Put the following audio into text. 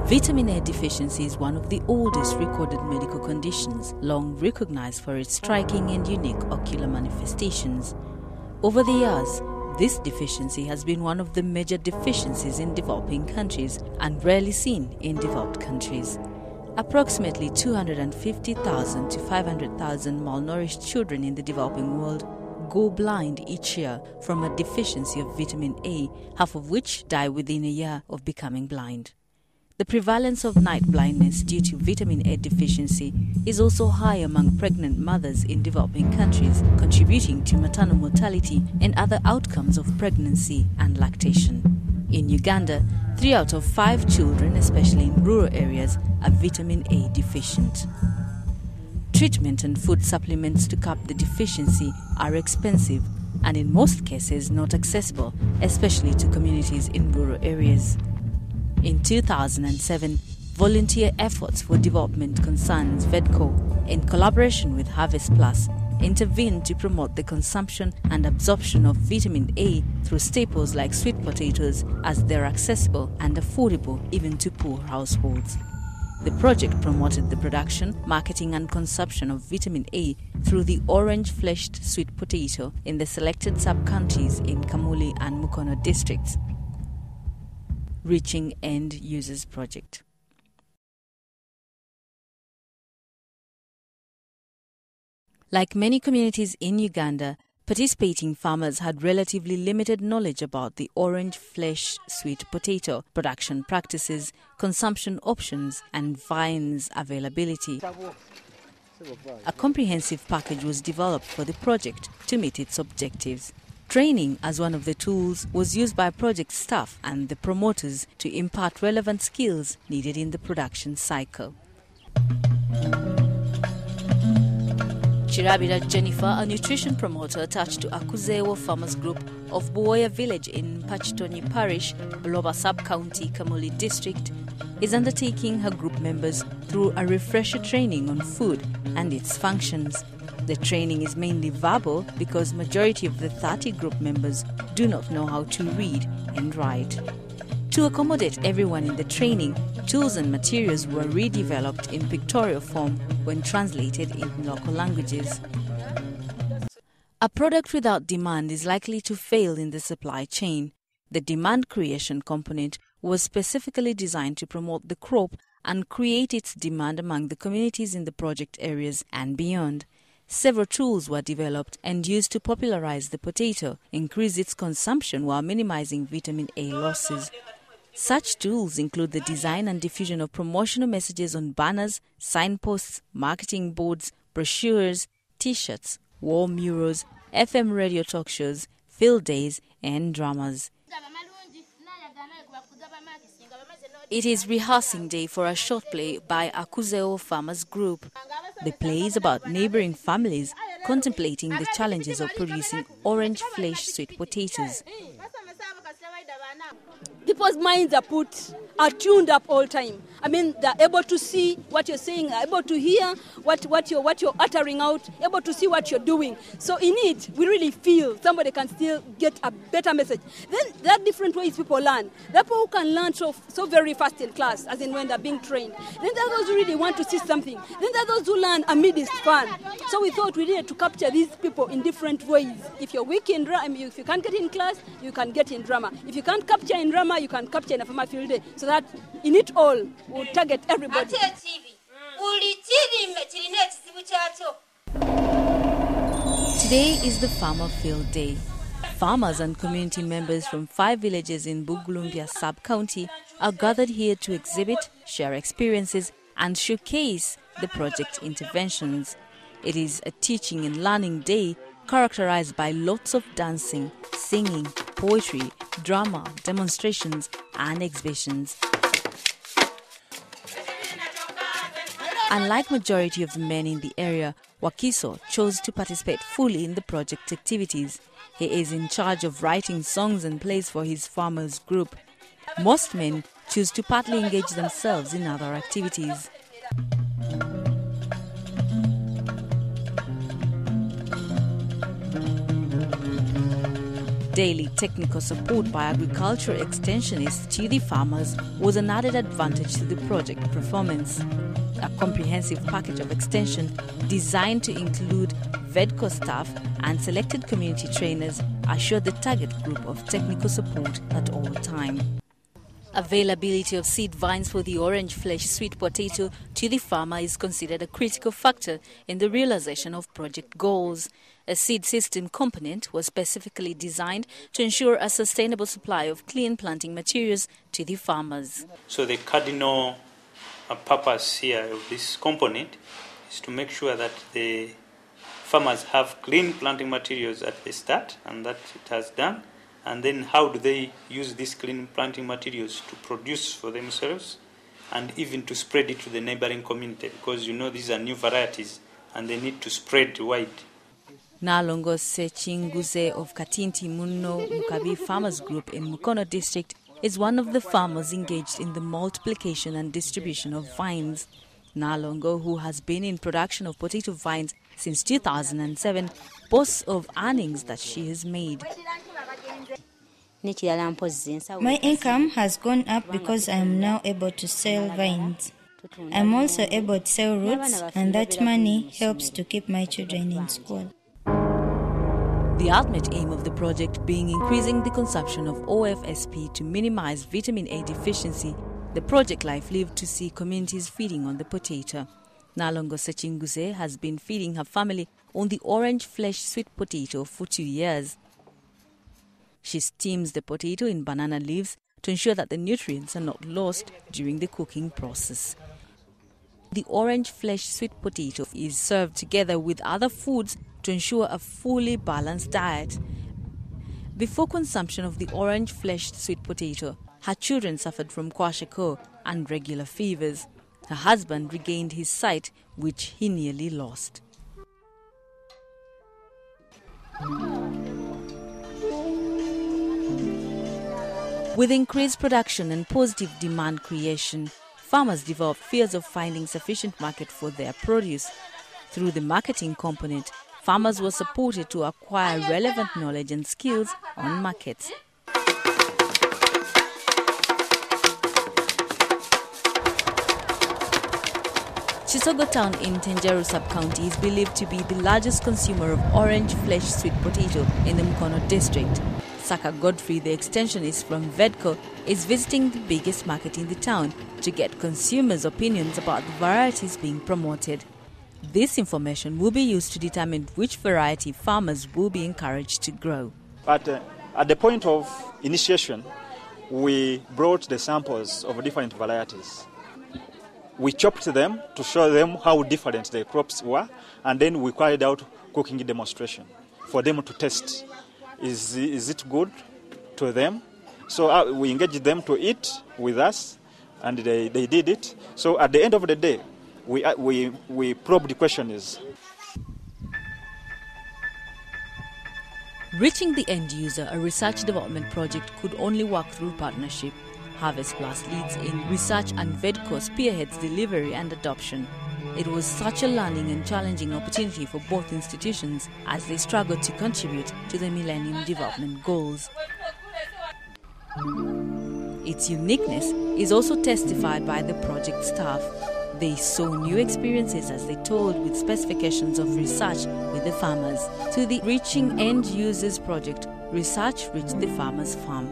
Vitamin A deficiency is one of the oldest recorded medical conditions, long recognized for its striking and unique ocular manifestations. Over the years, this deficiency has been one of the major deficiencies in developing countries and rarely seen in developed countries. Approximately 250,000 to 500,000 malnourished children in the developing world go blind each year from a deficiency of vitamin A, half of which die within a year of becoming blind. The prevalence of night blindness due to vitamin A deficiency is also high among pregnant mothers in developing countries, contributing to maternal mortality and other outcomes of pregnancy and lactation. In Uganda, 3 out of 5 children, especially in rural areas, are vitamin A deficient. Treatment and food supplements to curb the deficiency are expensive and in most cases not accessible, especially to communities in rural areas. In 2007, Volunteer Efforts for Development Concerns VEDCO, in collaboration with Harvest Plus, intervened to promote the consumption and absorption of vitamin A through staples like sweet potatoes, as they're accessible and affordable even to poor households. The project promoted the production, marketing and consumption of vitamin A through the orange-fleshed sweet potato in the selected sub-counties in Kamuli and Mukono districts. Reaching End Users Project. Like many communities in Uganda, participating farmers had relatively limited knowledge about the orange flesh sweet potato production practices, consumption options, and vines availability. A comprehensive package was developed for the project to meet its objectives. Training as one of the tools was used by project staff and the promoters to impart relevant skills needed in the production cycle. Chirabira Jennifer, a nutrition promoter attached to Akuzewo Farmers Group of Buoya Village in Pachitoni Parish, Buloba Sub-County, Kamuli District, is undertaking her group members through a refresher training on food and its functions. The training is mainly verbal because majority of the 30 group members do not know how to read and write. To accommodate everyone in the training, tools and materials were redeveloped in pictorial form when translated in local languages. A product without demand is likely to fail in the supply chain. The demand creation component was specifically designed to promote the crop and create its demand among the communities in the project areas and beyond. Several tools were developed and used to popularize the potato, increase its consumption while minimizing vitamin A losses. Such tools include the design and diffusion of promotional messages on banners, signposts, marketing boards, brochures, t-shirts, wall murals, FM radio talk shows, field days, and dramas. It is rehearsing day for a short play by Akuzewo Farmers Group. The play is about neighboring families contemplating the challenges of producing orange flesh sweet potatoes. People's minds are tuned up all time. I mean, they're able to see what you're saying, able to hear what you're uttering out, able to see what you're doing. So in it, we really feel somebody can still get a better message. Then there are different ways people learn. There are people who can learn so very fast in class, as in when they're being trained. Then there are those who really want to see something. Then there are those who learn amidst fun. So we thought we needed to capture these people in different ways. If you're weak in drama, if you can't get in class, you can get in drama. If you can't capture in drama, you can capture in a farmer field day. So that in it all, we'll target everybody. Today is the Farmer Field Day. Farmers and community members from 5 villages in Bugulumbia sub-county are gathered here to exhibit, share experiences, and showcase the project interventions. It is a teaching and learning day characterized by lots of dancing, singing, poetry, drama, demonstrations, and exhibitions. Unlike majority of the men in the area, Wakiso chose to participate fully in the project activities. He is in charge of writing songs and plays for his farmers group. Most men choose to partly engage themselves in other activities. Daily technical support by agricultural extensionists to the farmers was an added advantage to the project performance. A comprehensive package of extension designed to include VEDCO staff and selected community trainers assured the target group of technical support at all times. Availability of seed vines for the orange flesh sweet potato to the farmer is considered a critical factor in the realization of project goals. A seed system component was specifically designed to ensure a sustainable supply of clean planting materials to the farmers. So the cardinal purpose here of this component is to make sure that the farmers have clean planting materials at the start, and that it has done. And then how do they use these clean planting materials to produce for themselves and even to spread it to the neighboring community, because these are new varieties and they need to spread wide. Nalongo Sechinguze of Katinti Munno Mukabi Farmers Group in Mukono district is one of the farmers engaged in the multiplication and distribution of vines. Nalongo, who has been in production of potato vines since 2007, boasts of earnings that she has made. My income has gone up because I am now able to sell vines. I'm also able to sell roots, and that money helps to keep my children in school. The ultimate aim of the project being increasing the consumption of OFSP to minimize vitamin A deficiency, the project life lived to see communities feeding on the potato. Nalongo Sechinguze has been feeding her family on the orange flesh sweet potato for 2 years. She steams the potato in banana leaves to ensure that the nutrients are not lost during the cooking process. The orange flesh sweet potato is served together with other foods to ensure a fully balanced diet. Before consumption of the orange flesh sweet potato, her children suffered from kwashiorkor and regular fevers. Her husband regained his sight, which he nearly lost. With increased production and positive demand creation, farmers developed fears of finding sufficient market for their produce. Through the marketing component, farmers were supported to acquire relevant knowledge and skills on markets. Chisogo town in Tenjeru sub-county is believed to be the largest consumer of orange flesh sweet potato in the Mukono district. Saka Godfrey, the extensionist from VEDCO, is visiting the biggest market in the town to get consumers' opinions about the varieties being promoted. This information will be used to determine which variety farmers will be encouraged to grow. But at the point of initiation, we brought the samples of different varieties. We chopped them to show them how different the crops were, and then we carried out cooking demonstration for them to test. Is it good to them? So we engaged them to eat with us, and they did it. So at the end of the day, we probed the question is. Reaching the end user, a research development project could only work through partnership. Harvest Plus leads in research and VEDCO spearheads delivery and adoption. It was such a learning and challenging opportunity for both institutions as they struggled to contribute to the Millennium Development Goals. Its uniqueness is also testified by the project staff. They saw new experiences as they told with specifications of research with the farmers. To the Reaching End Users project, research reached the farmers' farm.